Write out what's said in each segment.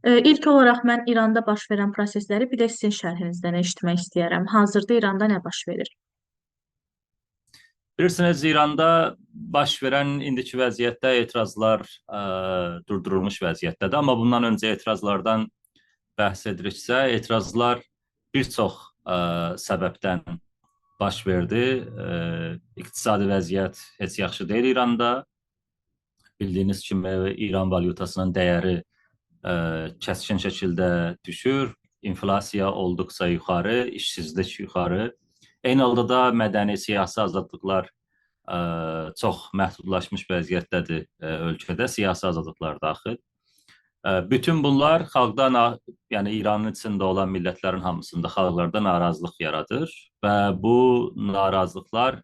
İlk olaraq mən İranda baş verən prosesləri bir də sizin şərhinizdən eşitmək istəyərəm. Hazırda İranda nə baş verir? Bilirsiniz, İranda baş verən indiki vəziyyətdə etirazlar durdurulmuş vəziyyətdədir. Amma bundan öncə etirazlardan bəhs ediriksə, etirazlar bir çox səbəbdən baş verdi. İqtisadi vəziyyət heç yaxşı deyil İranda. Bildiyiniz kimi İran valyutasının dəyəri kəskin şəkildə düşür. İnflasiya olduqca yuxarı, işsizlik yuxarı. Eyni halda da mədəni siyasi azadlıqlar çox məhdudlaşmış vəziyyətdədir ölkədə, siyasi azadlıqlar daxil. Bütün bunlar xalqdan, yəni İranın içində olan millətlərin hamısında xalqlarda narazılıq yaradır və bu narazılıqlar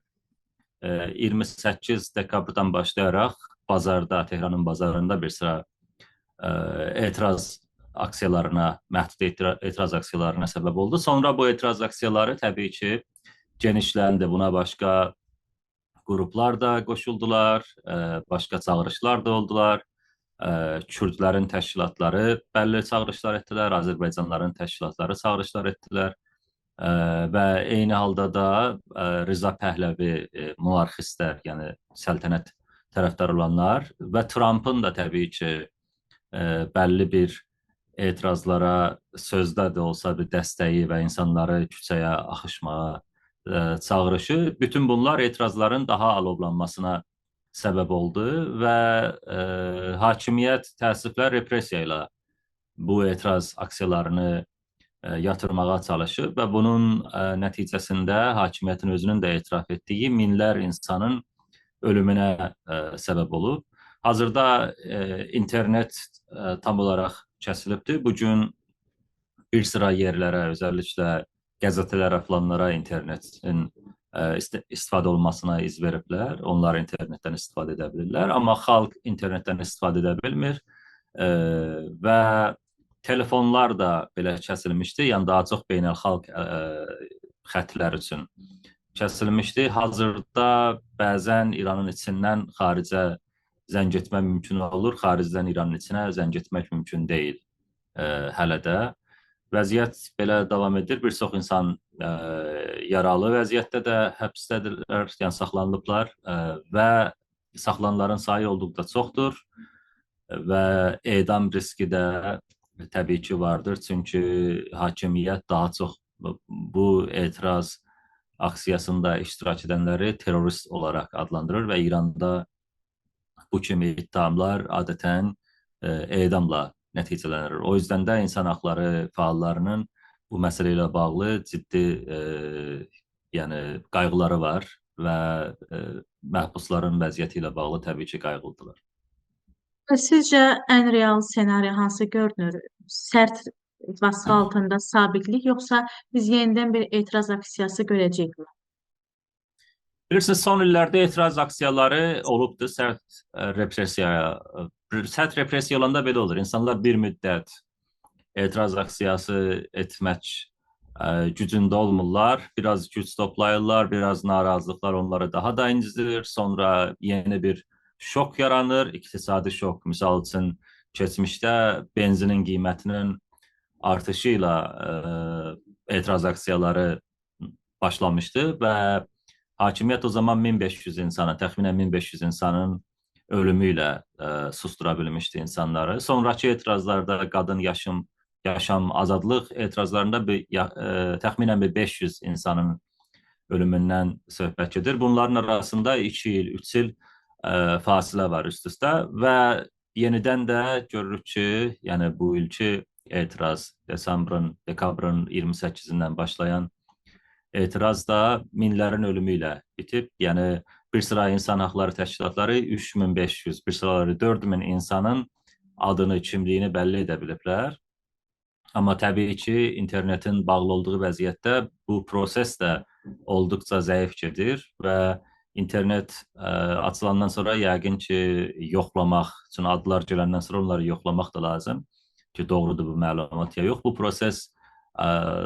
28 dekabrdan başlayaraq bazarda, Tehranın bazarında bir sıra etiraz aksiyalarına, məhdud etiraz aksiyalarına səbəb oldu. Sonra bu etiraz aksiyaları təbii ki, genişləndi. Buna başqa qruplar da qoşuldular, başqa çağırışlar da oldular. Kürdlərin təşkilatları bəlli çağırışlar etdilər, Azərbaycanlıların təşkilatları çağırışlar etdilər. Və eyni halda da Rıza Pəhləvi monarxistlər, yəni səltənət tərəfdarı olanlar və Trumpın da təbii ki, bəlli bir etirazlara sözdə də olsa bir dəstəyi və insanları küçəyə axışmağa çağırışı, bütün bunlar etirazların daha alovlanmasına səbəb oldu və hakimiyyət təəssüflə repressiya ilə bu etiraz aksiyalarını yatırmağa çalışıb və bunun nəticəsində hakimiyyətin özünün də etiraf etdiyi minlər insanın ölümünə səbəb olub. Hazırda internet tam olaraq kəsilibdir. Bu gün bir sıra yerlərə, özəlliklə qəzetələrə, falanlara internetin istifadə olmasına iz veriblər. Onlar internetdən istifadə edə bilirlər, amma xalq internetdən istifadə edə bilmir və telefonlar da belə kəsilmişdi. Yəni daha çox beynəlxalq xətlər üçün kəsilmişdi. Hazırda bəzən İranın içindən xaricə zəng etmək mümkün olur, xaricdən İranın içinə zəng etmək mümkün deyil hələ də. Vəziyyət belə davam edir. Bir çox insan yaralı vəziyyətdə də həbsdədirlər, yəni saxlanılıblar və saxlananların sayı olduqca çoxdur və edam riski də təbii ki vardır. Çünki hakimiyyət daha çox bu etiraz aksiyasında iştirak edənləri terrorist olaraq adlandırır və İranda bu kimi ittihamlar adətən edamla nəticələnir. O yüzden də insan haqları fəallarının bu məsələ ilə bağlı ciddi yəni qayğıları var və məhbusların vəziyyəti ilə bağlı təbii ki qayğılıdırlar. Sizcə ən real ssenari hansı görünür? Sərt baskı altında sabitlik yoxsa biz yenidən bir etiraz aksiyası görəcəyik mi? Bilirsiniz, son illərdə etiraz aksiyaları olubdur, sərt repressiyaya. Sərt repressiya olanda belə olur. İnsanlar bir müddət etiraz aksiyası etmək gücündə olmurlar. Biraz güc toplayırlar, biraz narazılıqlar onları daha da incidir. Sonra yeni bir şok yaranır, iqtisadi şok. Misal üçün, keçmişdə benzinin qiymətinin artışı ilə etiraz aksiyaları başlamışdı və hakimiyyət o zaman 1500 insanı, təxminən 1500 insanın ölümü ilə sustura bilmişdi insanları. Sonraki etirazlarda qadın yaşam azadlıq etirazlarında təxminən 500 insanın ölümündən söhbət gedir. Bunların arasında 2 il, 3 il fasilə var üst-üstə və yenidən də görürük ki, yəni bu ilki etiraz dekabrın 28-dən başlayan etiraz da minlərin ölümü ilə bitib. Yəni bir sıra insan haqları təşkilatları 3500, bir sıraları 4000 insanın adını, kimliyini bəlli edə biliblər. Amma təbii ki, internetin bağlı olduğu vəziyyətdə bu proses də olduqca zəif gedir və internet açılandan sonra yəqin ki, yoxlamaq üçün adlar gələndən sonra onları yoxlamaq da lazım ki, doğrudur bu məlumat ya yox. Bu proses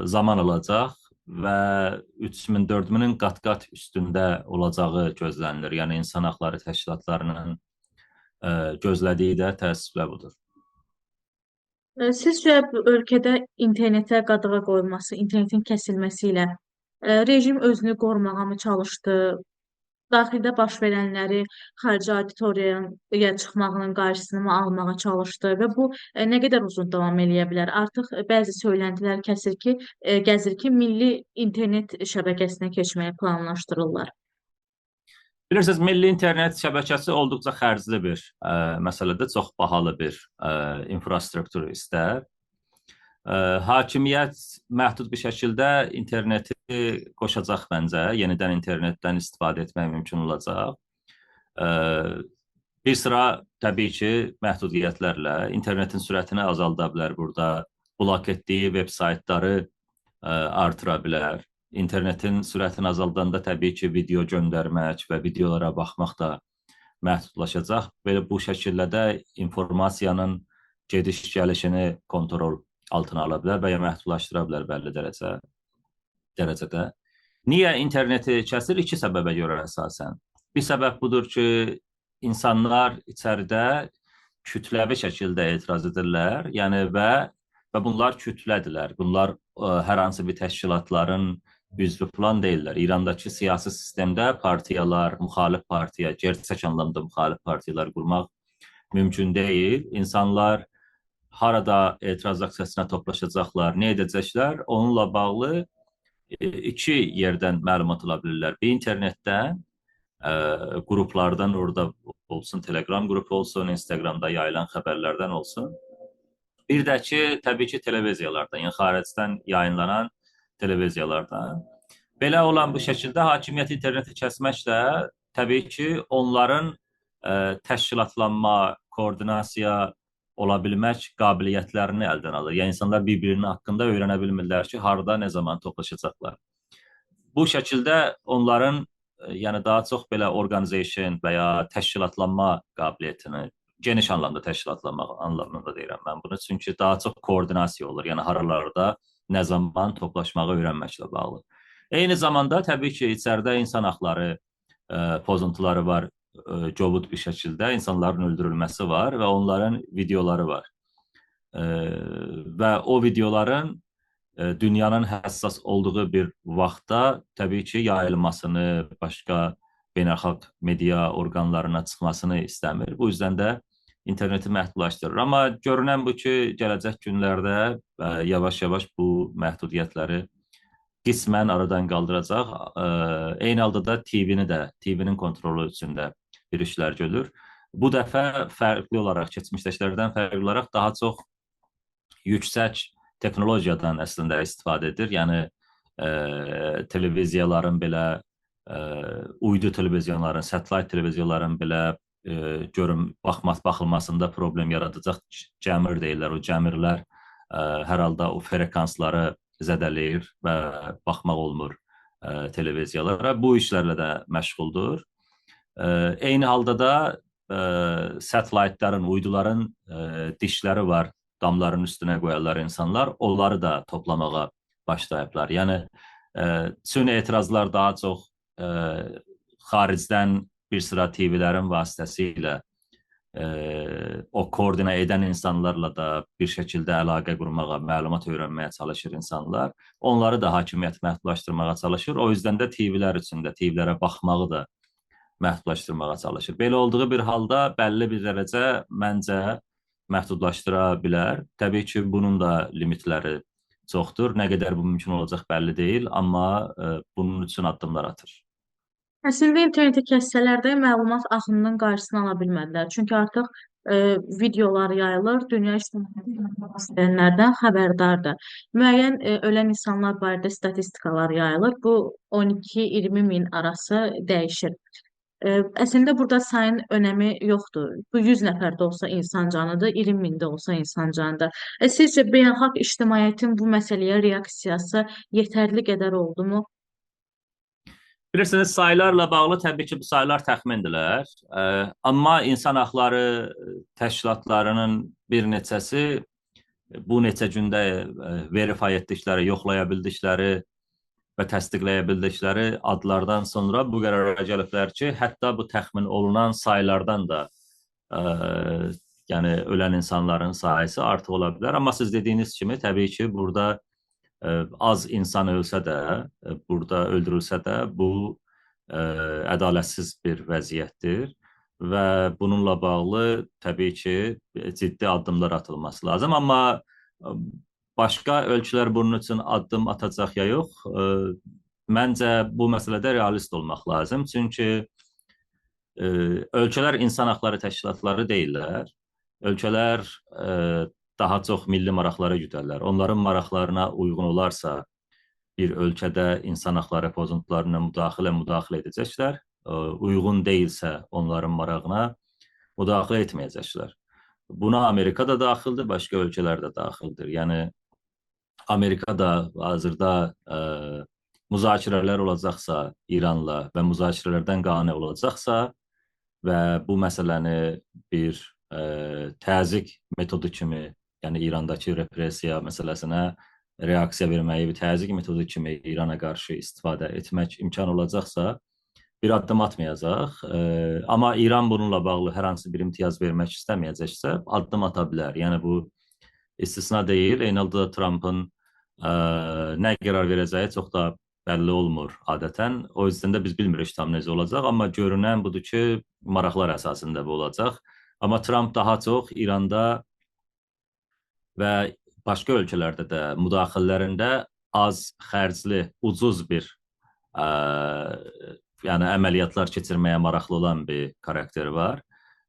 zaman alacaq və 3000-4000-in qat-qat üstündə olacağı gözlənilir. Yəni insan haqları təşkilatlarının gözlədiyi də təəssüflə budur. Sizcə bu ölkədə internetə qadağa qoyulması, internetin kəsilməsi ilə rejim özünü qorumağa mı çalışdı? Daxildə baş verənləri xarici auditoriyaya çıxmağının qarşısını mı almağa çalışdı və bu nə qədər uzun davam eləyə bilər? Artıq bəzi söyləntilər gəzir ki, milli internet şəbəkəsinə keçməyi planlaşdırırlar. Bilirsiniz, milli internet şəbəkəsi olduqca xərcli bir məsələdir, çox bahalı bir infrastruktur istər. Hakimiyyət məhdud bir şəkildə interneti qoşacaq məncə, yenidən internetdən istifadə etmək mümkün olacaq. Bir sıra təbii ki, məhdudiyyətlərlə internetin sürətini azalda bilər burada, blok etdiyi veb saytları artıra bilər. İnternetin sürətini azaldanda təbii ki, video göndərmək və videolara baxmaq da məhdudlaşacaq. Belə bu şəkildə də informasiyanın gediş-gəlişini kontrol altına ala bilər və ya məhdudlaşdıra bilər bəlli dərəcədə. Niyə interneti kəsir? İki səbəbə görə əsasən. Bir səbəb budur ki, insanlar içəridə kütləvi şəkildə etiraz edirlər, yəni və bunlar kütlədirlər. Bunlar hər hansı bir təşkilatların üzvü falan deyirlər. İrandakı siyasi sistemdə partiyalar, müxalif partiya, gerçək anlamda müxalif partiyalar qurmaq mümkün deyil. İnsanlar harada etiraz aksiyasına toplaşacaqlar, nə edəcəklər? Onunla bağlı iki yerdən məlumat ala bilirlər. Bir internetdən, qruplardan orada olsun, Telegram qrupu olsun, Instagramda yayılan xəbərlərdən olsun. Bir də ki, təbii ki, televiziyalardan, yəni xaricdən yayınlanan televiziyalardan. Belə olan bu şəkildə hakimiyyət interneti kəsməklə təbii ki, onların təşkilatlanma, koordinasiya ola bilmək qabiliyyətlərini əldən alır. Yəni insanlar bir-birinin haqqında öyrənə bilmirlər ki, harda, nə zaman toplaşacaqlar. Bu şəkildə onların yəni daha çox belə organization və ya təşkilatlanma qabiliyyətini, geniş anlamda təşkilatlanma anlamında deyirəm mən bunu. Çünki daha çox koordinasiya olur. Yəni haralarda nə zaman toplaşmağı öyrənməklə bağlı. Eyni zamanda təbii ki, içəridə insan haqları pozuntuları var, covud bir şəkildə insanların öldürülməsi var və onların videoları var. Və o videoların dünyanın həssas olduğu bir vaxtda təbii ki, yayılmasını, başqa beynəlxalq media orqanlarına çıxmasını istəmir. Bu yüzdən də interneti məhdudlaşdırır. Amma görünən bu ki, gələcək günlərdə yavaş-yavaş bu məhdudiyyətləri qismən aradan qaldıracaq. Eyni halda da TV-nin kontrolu üçün də bir işlər görülür. Bu dəfə fərqli olaraq, keçmişdəkilərdən fərqli olaraq daha çox yüksək texnologiyadan əslində istifadə edir. Yəni televiziyaların belə, uydu televizyonların, satellite televiziyaların belə baxılmasında problem yaradacaq cəmir deyirlər. O cəmirlər hər halda o frekansları zədələyir və baxmaq olmur televiziyalara. Bu işlərlə də məşğuldur. Eyni halda da satellitlərin, uyduların dişləri var, damların üstünə qoyarlar insanlar. Onları da toplamağa başlayıblar. Yəni, süni etirazlar daha çox xaricdən bir sıra TV-lərin vasitəsilə o koordinə edən insanlarla da bir şəkildə əlaqə qurmağa, məlumat öyrənməyə çalışır insanlar. Onları da hakimiyyət məhdudlaşdırmağa çalışır. O yüzdən də TV-lər üçün də, TV-lərə baxmağı da məhdudlaşdırmağa çalışır. Belə olduğu bir halda bəlli bir dərəcə məncə məhdudlaşdıra bilər. Təbii ki, bunun da limitləri çoxdur. Nə qədər bu mümkün olacaq bəlli deyil, amma bunun üçün addımlar atır. Əslində interneti kəssələr də məlumat axınının qarşısını ala bilmədilər. Çünki artıq videolar yayılır, dünya istəyənlərdən xəbərdardır. Müəyyən ölən insanlar barədə statistikalar yayılır. Bu 12-20 min arası dəyişir. Əslində burada sayın önəmi yoxdur. Bu 100 nəfər də olsa insan canıdır, 20 min də olsa insan canıdır. Sizcə beynəlxalq ictimaiyyətin bu məsələyə reaksiyası yetərli qədər oldumu? Bilirsiniz, saylarla bağlı təbii ki, bu saylar təxmindirlər. Amma insan haqları təşkilatlarının bir neçəsi bu neçə gündə verify etdikləri, yoxlaya bildikləri və təsdiqləyə bildikləri adlardan sonra bu qərara gəliblər ki, hətta bu təxmin olunan saylardan da yəni ölən insanların sayısı artıq ola bilər. Amma siz dediyiniz kimi, təbii ki, burada az insan ölsə də, burada öldürülsə də, bu ədalətsiz bir vəziyyətdir və bununla bağlı təbii ki, ciddi addımlar atılması lazım. Amma başqa ölkələr bunun üçün addım atacaq ya yox, məncə bu məsələdə realist olmaq lazım. Çünki ölkələr insan haqları təşkilatları deyillər. Ölkələr daha çox milli maraqlara güdərlər. Onların maraqlarına uyğun olarsa bir ölkədə insan haqları pozuntularına müdaxilə edəcəklər. Uyğun deyilsə onların marağına müdaxilə etməyəcəklər. Buna Amerika da daxildir, başqa ölkələr də daxildir. Yəni Amerika da hazırda müzakirələr olacaqsa İranla və müzakirələrdən qane olacaqsa və bu məsələni bir təzyiq metodu kimi, yəni İrandakı repressiya məsələsinə reaksiya verməyi bir təzyiq metodu kimi İrana qarşı istifadə etmək imkan olacaqsa, bir addım atmayacaq. Amma İran bununla bağlı hər hansı bir imtiyaz vermək istəməyəcəksə, addım ata bilər. Yəni bu istisna deyil. Eyni halda Trump'ın nə qərar verəcəyi çox da bəlli olmur adətən. O yüzden də biz bilmirik tam necə olacaq. Amma görünən budur ki, maraqlar əsasında bu olacaq. Amma Trump daha çox İranda və başqa ölkələrdə də müdaxilələrində az xərcli, ucuz bir yəni əməliyyatlar keçirməyə maraqlı olan bir karakteri var.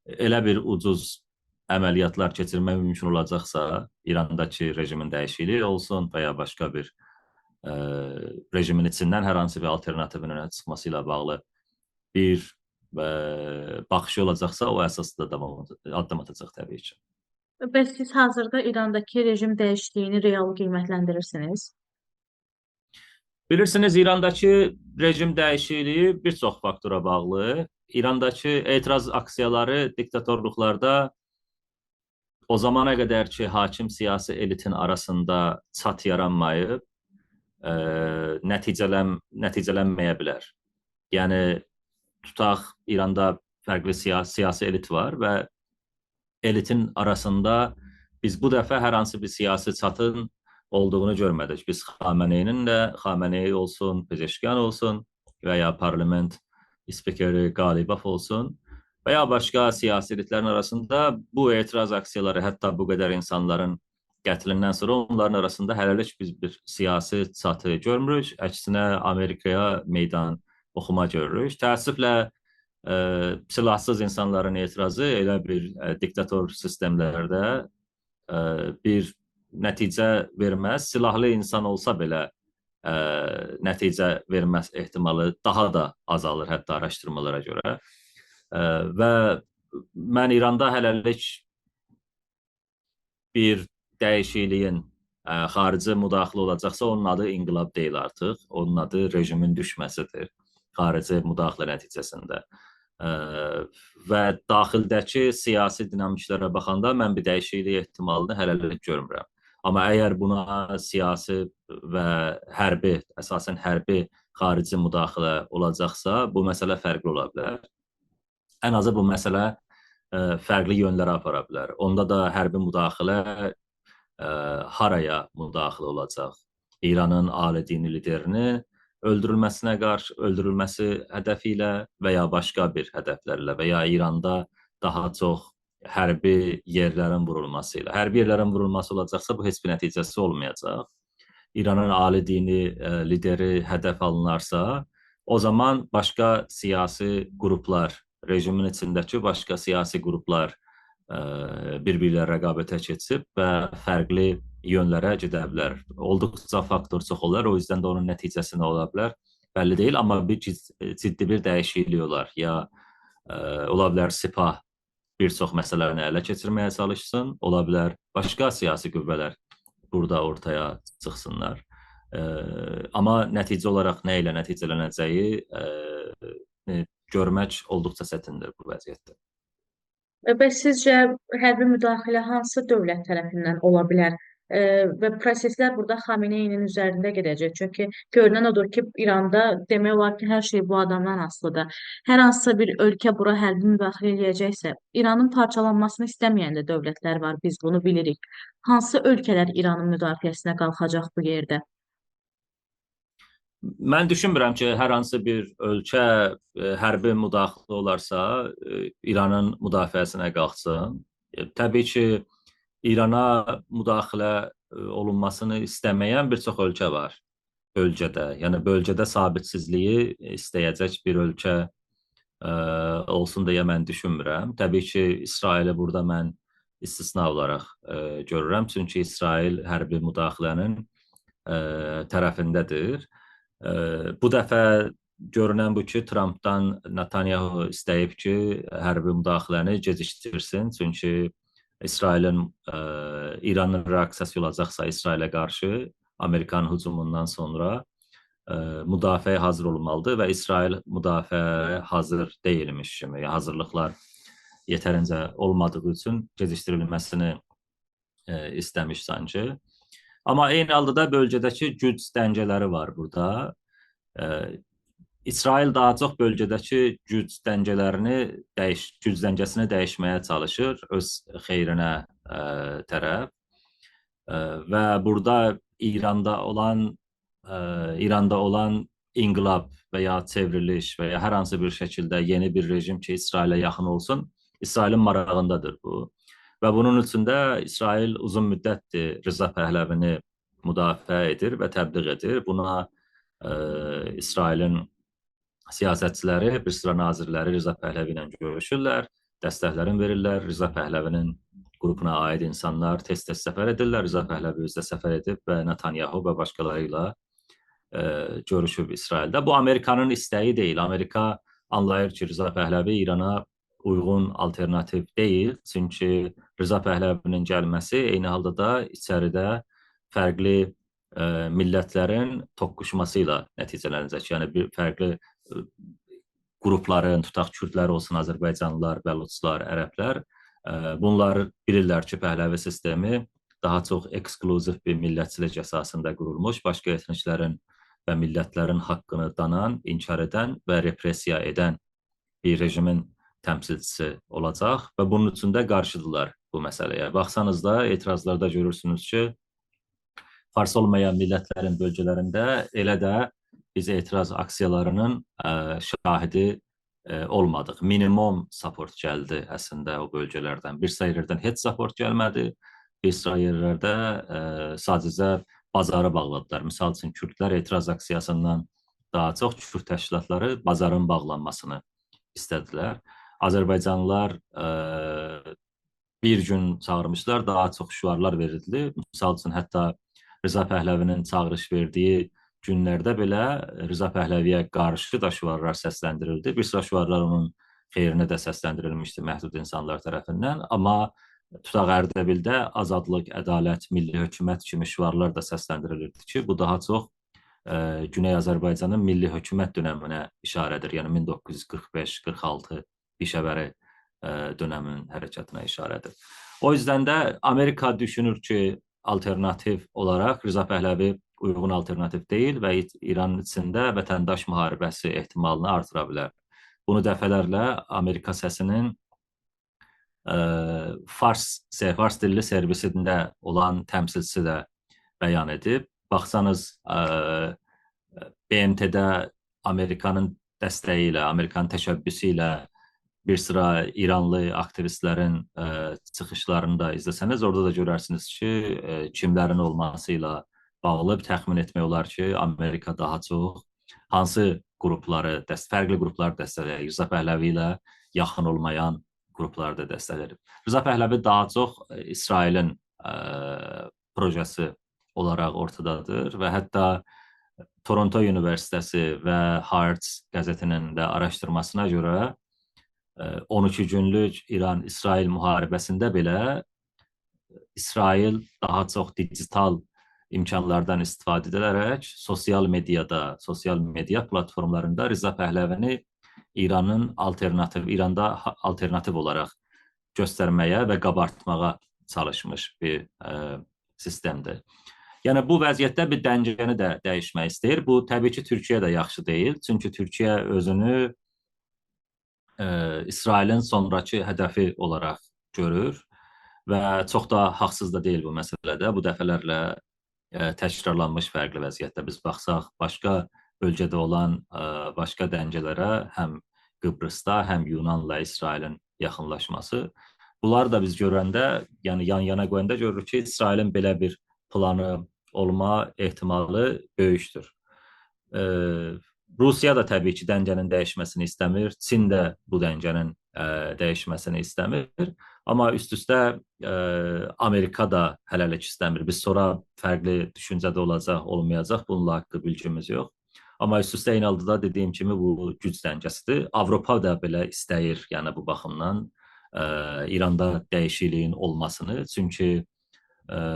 Elə bir ucuz əməliyyatlar keçirmək mümkün olacaqsa, İrandakı rejimin dəyişikliyi olsun və ya başqa bir rejimin içindən hər hansı bir alternativin önə çıxması ilə bağlı bir baxışı olacaqsa, o əsasda addım atacaq təbii ki. Bəs siz hazırda İrandakı rejim dəyişikliyini real qiymətləndirirsiniz? Bilirsiniz, İrandakı rejim dəyişikliyi bir çox faktora bağlı. İrandakı etiraz aksiyaları diktatorluqlarda o zamana qədər ki, hakim siyasi elitin arasında çat yaranmayıb, nəticələnməyə bilər. Yəni, tutaq, İranda fərqli siyasi elit var və elitin arasında biz bu dəfə hər hansı bir siyasi çatın olduğunu görmədik. Biz Xameneyinin də, Xameney olsun, Pezeşkan olsun və ya parlament spikeri Qalibaf olsun və ya başqa siyasi elitlərin arasında bu etiraz aksiyaları, hətta bu qədər insanların qətlindən sonra onların arasında hələlik biz bir siyasi çatı görmürük. Əksinə Amerikaya meydan oxuma görürük. Təəssüflə silahsız insanların etirazı elə bir diktator sistemlərdə bir nəticə verməz. Silahlı insan olsa belə nəticə verməz ehtimalı daha da azalır, hətta araşdırmalara görə. Və mən İranda hələlik bir dəyişikliyin xarici müdaxilə olacaqsa, onun adı inqilab deyil artıq. Onun adı rejimin düşməsidir xarici müdaxilə nəticəsində. Və daxildəki siyasi dinamiklərə baxanda mən bir dəyişiklik ehtimalını hələlik görmürəm. Amma əgər buna siyasi və hərbi, əsasən hərbi xarici müdaxilə olacaqsa, bu məsələ fərqli ola bilər. Ən azı bu məsələ fərqli yönlərə apara bilər. Onda da hərbi müdaxilə haraya müdaxilə olacaq? İranın ali dini liderini öldürülməsi hədəfi ilə və ya başqa bir hədəflərlə və ya İranda daha çox hərbi yerlərin vurulması ilə. Hərbi yerlərin vurulması olacaqsa, bu heç bir nəticəsi olmayacaq. İranın ali dini lideri hədəf alınarsa, o zaman başqa siyasi qruplar, rejimin içindəki başqa siyasi qruplar bir-birlə rəqabətə keçib və fərqli yönlərə gedə bilər. Olduqca faktor çox olar, o yüzden də onun nəticəsi nə ola bilər bəlli deyil, amma bir ciddi bir dəyişiklik olar. Ya ola bilər Sepah bir çox məsələni ələ keçirməyə çalışsın, ola bilər başqa siyasi qüvvələr burada ortaya çıxsınlar. Amma nəticə olaraq nə ilə nəticələnəcəyi görmək olduqca çətindir bu vəziyyətdə. Bəs sizcə hərbi müdaxilə hansı dövlət tərəfindən ola bilər? Və proseslər burada Xameneyinin üzərində gedəcək. Çünki görünən odur ki, İranda demək olar ki, hər şey bu adamdan asılıdır. Hər hansısa bir ölkə bura hərbi müdaxilə eləyəcəksə, İranın parçalanmasını istəməyən də dövlətlər var, biz bunu bilirik. Hansı ölkələr İranın müdafiəsinə qalxacaq bu yerdə? Mən düşünmürəm ki, hər hansı bir ölkə hərbi müdaxilə olarsa, İranın müdafiəsinə qalxsın. Təbii ki, İrana müdaxilə olunmasını istəməyən bir çox ölkə var bölgədə. Yəni bölgədə sabitsizliyi istəyəcək bir ölkə olsun deyə mən düşünmürəm. Təbii ki, İsraili burada mən istisna olaraq görürəm. Çünki İsrail hərbi müdaxilənin tərəfindədir. Bu dəfə görünən bu ki, Trumpdan Netanyahu istəyib ki, hərbi müdaxiləni gecikdirsin. Çünki İsrailin İranın reaksiyası olacaqsa İsrailə qarşı Amerikanın hücumundan sonra müdafiəyə hazır olmalıdır və İsrail müdafiəyə hazır deyilmiş kimi, hazırlıqlar yetərincə olmadığı üçün gecikdirilməsini istəmiş sanki. Amma eyni halda da bölgədəki güc dəngələri var burada. İsrail daha çox bölgədəki güc güc dəngəsini dəyişməyə çalışır öz xeyrinə tərəf. Və burada İranda olan inqilab və ya çevriliş və ya hər hansı bir şəkildə yeni bir rejim ki, İsrailə yaxın olsun, İsrailin marağındadır bu. Və bunun üçün də İsrail uzun müddətdir Rza Pəhləvini müdafiə edir və təbliğ edir. Buna İsrailin siyasətçiləri, bir sıra nazirləri Rza Pəhləvi ilə görüşürlər, dəstəklərini verirlər. Rza Pəhləvinin qrupuna aid insanlar tez-tez səfər edirlər. Rza Pəhləvi özü də səfər edib və Netanyahu və başqaları ilə görüşüb İsraildə. Bu Amerikanın istəyi deyil. Amerika anlayır ki, Rza Pəhləvi İrana uyğun alternativ deyil. Çünki Rza Pəhləvinin gəlməsi eyni halda da içəridə fərqli millətlərin toqquşması ilə nəticələnəcək. Yəni bir fərqli qrupların, tutaq kürdlər olsun, Azərbaycanlılar, bəluçlar, ərəblər, bunlar bilirlər ki, Pəhləvi sistemi daha çox ekskluziv bir millətçilik əsasında qurulmuş, başqa etniklərin və millətlərin haqqını danan, inkar edən və repressiya edən bir rejimin təmsilçisi olacaq və bunun üçün də qarşıdırlar bu məsələyə. Baxsanız da etirazlarda görürsünüz ki, fars olmayan millətlərin bölgələrində elə də biz etiraz aksiyalarının şahidi olmadıq. Minimum support gəldi əslində o bölgələrdən. Bir sıra yerlərdən heç support gəlmədi. Bir sıra yerlərdə sadəcə bazarı bağladılar. Misal üçün, kürdlər etiraz aksiyasından daha çox kürd təşkilatları bazarın bağlanmasını istədilər. Azərbaycanlılar bir gün çağırmışlar, daha çox şüarlar verildi. Misal üçün, hətta Rza Pəhləvinin çağırış verdiyi günlərdə belə Rza Pəhləviyə qarşı da şüarlar səsləndirildi. Bir sıra şüarlar onun xeyrinə də səsləndirilmişdi məhdud insanlar tərəfindən. Amma tutaq Ərdəbildə azadlıq, ədalət, milli hökumət kimi şüarlar da səsləndirilirdi ki, bu daha çox Güney Azərbaycanın milli hökumət dönəminə işarədir. Yəni 1945-46 Bişəvəri dönəminin hərəkatına işarədir. O yüzden də Amerika düşünür ki, alternativ olaraq Rza Pəhləvi uyğun alternativ deyil və İran içində vətəndaş müharibəsi ehtimalını artıra bilər. Bunu dəfələrlə Amerika səsinin fars dilli servisində olan təmsilçisi də bəyan edib. Baxsanız, BMT-də Amerikanın dəstəyi ilə, Amerikanın təşəbbüsü ilə bir sıra İranlı aktivistlərin çıxışlarını da izləsəniz, orada da görərsiniz ki, kimlərin olması ilə bağlı təxmin etmək olar ki, Amerika daha çox hansı qrupları, fərqli qrupları dəstəkləyir. Rza Pəhləvi ilə yaxın olmayan qrupları da dəstəkləyir. Rza Pəhləvi daha çox İsrailin projesi olaraq ortadadır və hətta Toronto Üniversitesi və Haaretz qəzetinin də araşdırmasına görə 12 günlük İran-İsrail müharibəsində belə İsrail daha çox digital imkanlardan istifadə edilərək sosial media platformlarında Rza Pəhləvini İranda alternativ olaraq göstərməyə və qabartmağa çalışmış bir sistemdir. Yəni bu vəziyyətdə bir dəncəni də dəyişmək istəyir. Bu təbii ki, Türkiyə də yaxşı deyil. Çünki Türkiyə özünü İsrailin sonrakı hədəfi olaraq görür və çox da haqsız da deyil bu məsələdə. Bu dəfələrlə təkrarlanmış fərqli vəziyyətdə biz baxsaq, başqa bölgədə olan başqa dəncələrə həm Qıbrısda, həm Yunanla İsrailin yaxınlaşması. Bunları da biz görəndə, yəni yan-yana qoyanda görürük ki, İsrailin belə bir planı olma ehtimalı böyükdür. Rusiya da təbii ki, dəncənin dəyişməsini istəmir. Çin də bu dəncənin dəyişməsini istəmir. Amma üst-üstə Amerika da hələlik istəmir. Biz sonra fərqli düşüncədə olacaq, olmayacaq. Bununla haqqı bilgimiz yox. Amma üst-üstə eyni halda da dediyim kimi bu güc dəncəsidir. Avropa da belə istəyir, yəni bu baxımdan İranda dəyişikliyin olmasını. Çünki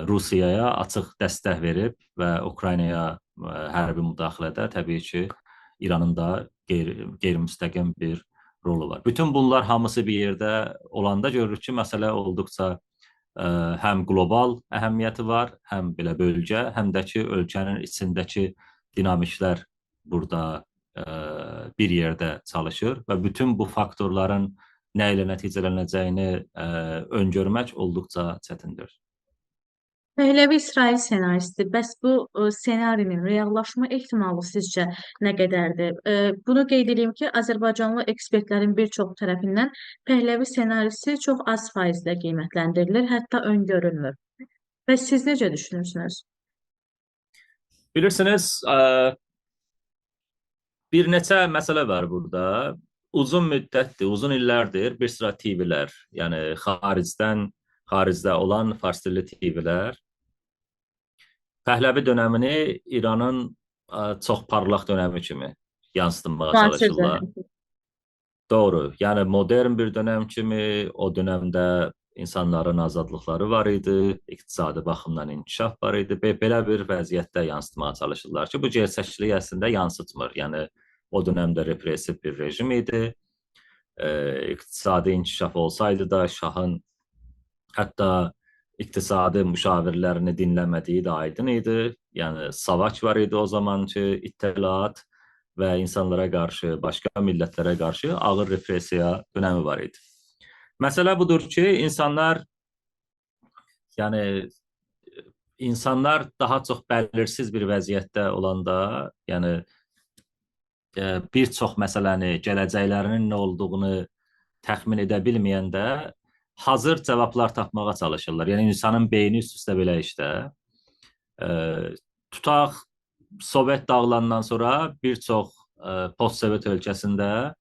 Rusiyaya açıq dəstək verib və Ukraynaya hərbi müdaxilədə təbii ki, İranın da qeyri-müstəqim bir rolu var. Bütün bunlar hamısı bir yerdə olanda görürük ki, məsələ olduqca həm qlobal əhəmiyyəti var, həm belə bölgə, həm də ki, ölkənin içindəki dinamiklər burada bir yerdə çalışır və bütün bu faktorların nə ilə nəticələnəcəyini öngörmək olduqca çətindir. Pəhləvi İsrail senaristi, bəs bu senarinin reallaşma ehtimalı sizcə nə qədərdir? Bunu qeyd edeyim ki, Azərbaycanlı ekspertlərin bir çox tərəfindən Pəhləvi senarisi çox az faizlə qiymətləndirilir, hətta öngörülmür. Bəs siz necə düşünürsünüz? Bilirsiniz, bir neçə məsələ var burada. Uzun müddətdir, uzun illərdir bir sıra TV-lər, yəni xaricdə olan fars dilli TV-lər Pəhləvi dönəmini İranın çox parlaq dönəmi kimi yansıtmağa çalışırlar. Doğru, yəni modern bir dönəm kimi, o dönəmdə insanların azadlıqları var idi, iqtisadi baxımdan inkişaf var idi. Belə bir vəziyyətdə yansıtmağa çalışırlar ki, bu gerçəkliyi əslində yansıtmır. Yəni o dönəmdə repressiv bir rejim idi. İqtisadi inkişaf olsaydı da şahın hətta iqtisadi müşavirlərini dinləmədiyi də aydın idi. Yəni savaş var idi o zamanki İttilaat və insanlara qarşı, başqa millətlərə qarşı ağır repressiya dönəmi var idi. Məsələ budur ki, insanlar daha çox bəlirsiz bir vəziyyətdə olanda, yəni bir çox məsələni, gələcəklərinin nə olduğunu təxmin edə bilməyəndə hazır cavablar tapmağa çalışırlar. Yəni insanın beyni üst-üstə belə işlər. Tutaq, Sovet dağılandan sonra bir çox post-Sovet ölkəsində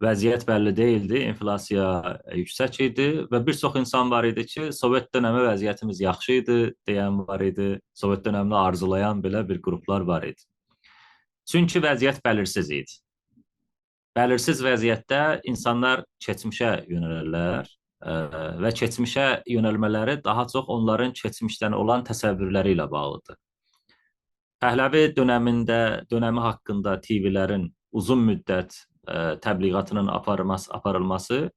vəziyyət bəlli deyildi, inflasiya yüksək idi və bir çox insan var idi ki, Sovet dönəmi vəziyyətimiz yaxşı idi deyən var idi, Sovet dönəmini arzulayan belə bir qruplar var idi. Çünki vəziyyət bəlirsiz idi. Bəlirsiz vəziyyətdə insanlar keçmişə yönəlirlər və keçmişə yönəlmələri daha çox onların keçmişdən olan təsəvvürləri ilə bağlıdır. Pəhləvi dönəmi haqqında TV-lərin uzun müddət təbliğatının aparılması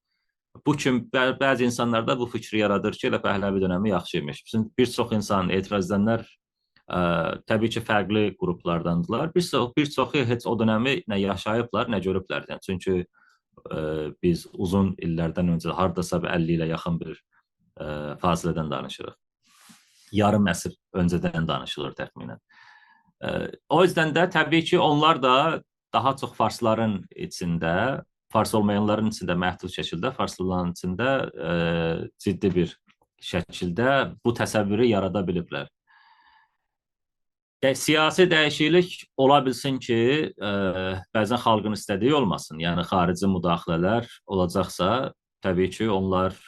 bu kimi bəzi insanlarda bu fikri yaradır ki, elə Pəhləvi dönəmi yaxşı imiş. Bir çox insan, etiraz edənlər təbii ki, fərqli qruplardandılar. Bir çoxu heç o dönəmi nə yaşayıblar, nə görüblər. Yəni, çünki biz uzun illərdən öncə, hardasa 50 ilə yaxın bir fasilədən danışırıq. Yarım əsr öncədən danışılır təxminən. O yüzden də təbii ki, onlar da daha çox farsların içində, fars olmayanların içində məhdud şəkildə, farslıların içində ciddi bir şəkildə bu təsəvvürü yarada biliblər. Siyasi dəyişiklik ola bilsin ki, bəzən xalqın istədiyi olmasın. Yəni, xarici müdaxilələr olacaqsa, təbii ki, onlar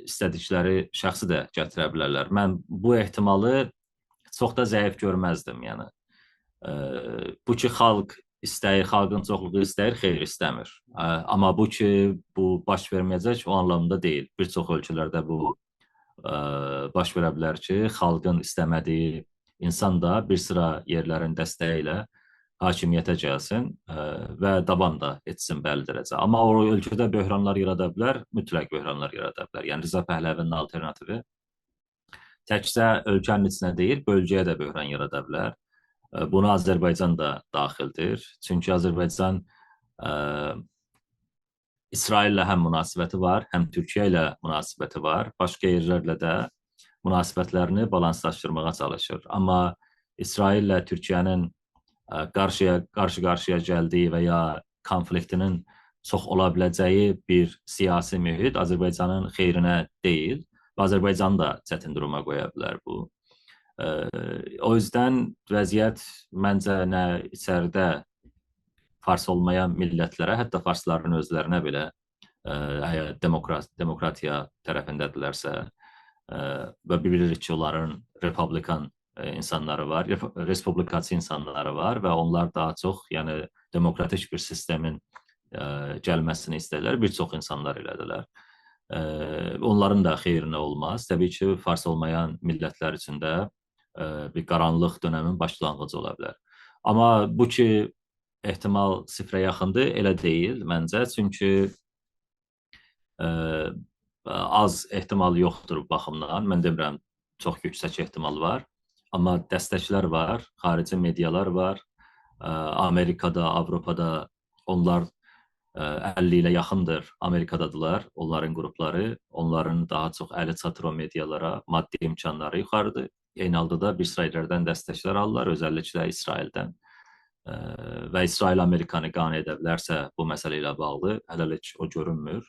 istədikləri şəxsi də gətirə bilərlər. Mən bu ehtimalı çox da zəif görməzdim. Yəni, bu ki, xalq istəyir, xalqın çoxluğu istəyir, xeyr istəmir. Amma bu ki, bu baş verməyəcək o anlamda deyil. Bir çox ölkələrdə bu baş verə bilər ki, xalqın istəmədiyi insan da bir sıra yerlərin dəstəyi ilə hakimiyyətə gəlsin və davam da etsin bəlli dərəcə. Amma o ölkədə böhranlar yarada bilər, mütləq böhranlar yarada bilər. Yəni Rza Pəhləvinin alternativi təkcə ölkənin içinə deyil, bölgəyə də böhran yarada bilər. Buna Azərbaycan da daxildir. Çünki Azərbaycan İsraillə həm münasibəti var, həm Türkiyə ilə münasibəti var. Başqa yerlərlə də münasibətlərini balanslaşdırmağa çalışır. Amma İsraillə Türkiyənin qarşı-qarşıya gəldiyi və ya konfliktinin çox ola biləcəyi bir siyasi mühit Azərbaycanın xeyrinə deyil və Azərbaycanı da çətin duruma qoya bilər bu. O yüzden vəziyyət məncə nə içəridə fars olmayan millətlərə, hətta farsların özlərinə belə əgər demokratiya tərəfindədirlərsə və bilirik ki, onların republikan insanları var, respublikaçı insanları var və onlar daha çox, yəni demokratik bir sistemin gəlməsini istəyirlər. Bir çox insanlar elədilər. Onların da xeyrinə olmaz. Təbii ki, fars olmayan millətlər üçün də bir qaranlıq dönəmin başlanğıcı ola bilər. Amma bu ki, ehtimal sifrə yaxındır, elə deyil məncə. Çünki az ehtimal yoxdur bu baxımdan. Mən demirəm, çox yüksək ehtimal var. Amma dəstəklər var, xarici medialar var. Amerikada, Avropada onlar 50 ilə yaxındır Amerikadadılar, onların qrupları. Onların daha çox əli çatır o medialara, maddi imkanları yuxarıdır. Eyni halda da bir sıra yerlərdən dəstəklər alırlar, özəlliklə İsraildən. Və İsrail Amerikanı qane edə bilərsə bu məsələ ilə bağlı, hələlik o görünmür.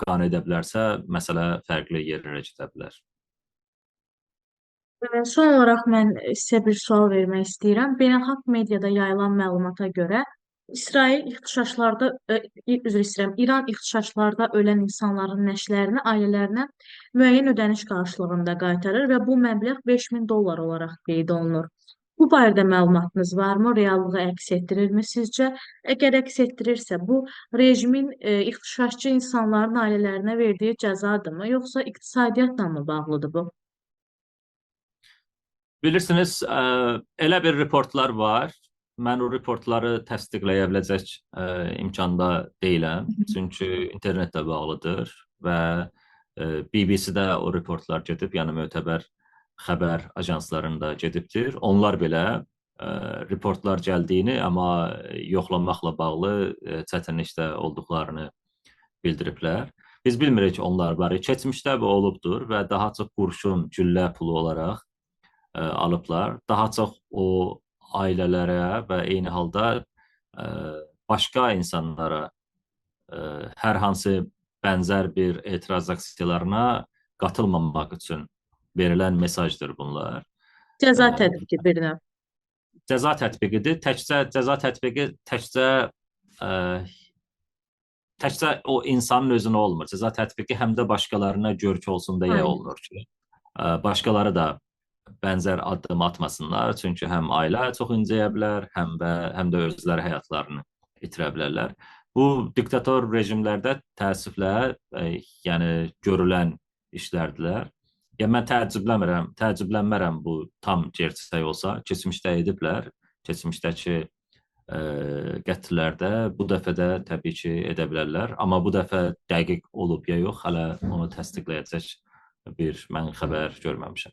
Qane edə bilərsə, məsələ fərqli yerlərə gedə bilər. Son olaraq mən sizə bir sual vermək istəyirəm. Beynəlxalq mediada yayılan məlumata görə İsrail ixtişaşlarda, üzr istəyirəm, İran ixtişaşlarda ölən insanların nəşlərini ailələrinə müəyyən ödəniş qarşılığında qaytarır və bu məbləğ $5000 olaraq qeyd olunur. Bu barədə məlumatınız varmı? Reallığı əks etdirirmi sizcə? Əgər əks etdirirsə, bu rejimin ixtişaşçı insanların ailələrinə verdiyi cəzadırmı, yoxsa iqtisadiyyatla mı bağlıdır bu? Bilirsiniz, elə bir reportlar var. Mən o reportları təsdiqləyə biləcək imkanda deyiləm. Çünki internetlə bağlıdır və BBC-də o reportlar gedib, yəni mötəbər xəbər ajanslarında gedibdir. Onlar belə reportlar gəldiyini, amma yoxlamaqla bağlı çətinlikdə olduqlarını bildiriblər. Biz bilmirik onlar barədə. Keçmişdə bu olubdur və daha çox qurşun, güllə pulu olaraq alıblar. Daha çox o ailələrə və eyni halda başqa insanlara hər hansı bənzər bir etiraz aksiyalarına qatılmamaq üçün verilən mesajdır bunlar. Cəza tətbiqi bir növ. Cəza tətbiqidir. Cəza tətbiqi təkcə o insanın özünə olmur. Cəza tətbiqi həm də başqalarına görk olsun deyə olunur ki, başqaları da bənzər addım atmasınlar. Çünki həm ailə çox incəyə bilər, həm də özləri həyatlarını itirə bilərlər. Bu diktator rejimlərdə təəssüflə yəni görülən işlərdilər. Yəni mən təəccüblənmərəm bu tam gerçək olsa, keçmişdə ediblər. Keçmişdəki qətllərdə bu dəfə də təbii ki edə bilərlər. Amma bu dəfə dəqiq olub ya yox, hələ onu təsdiqləyəcək bir mən xəbər görməmişəm.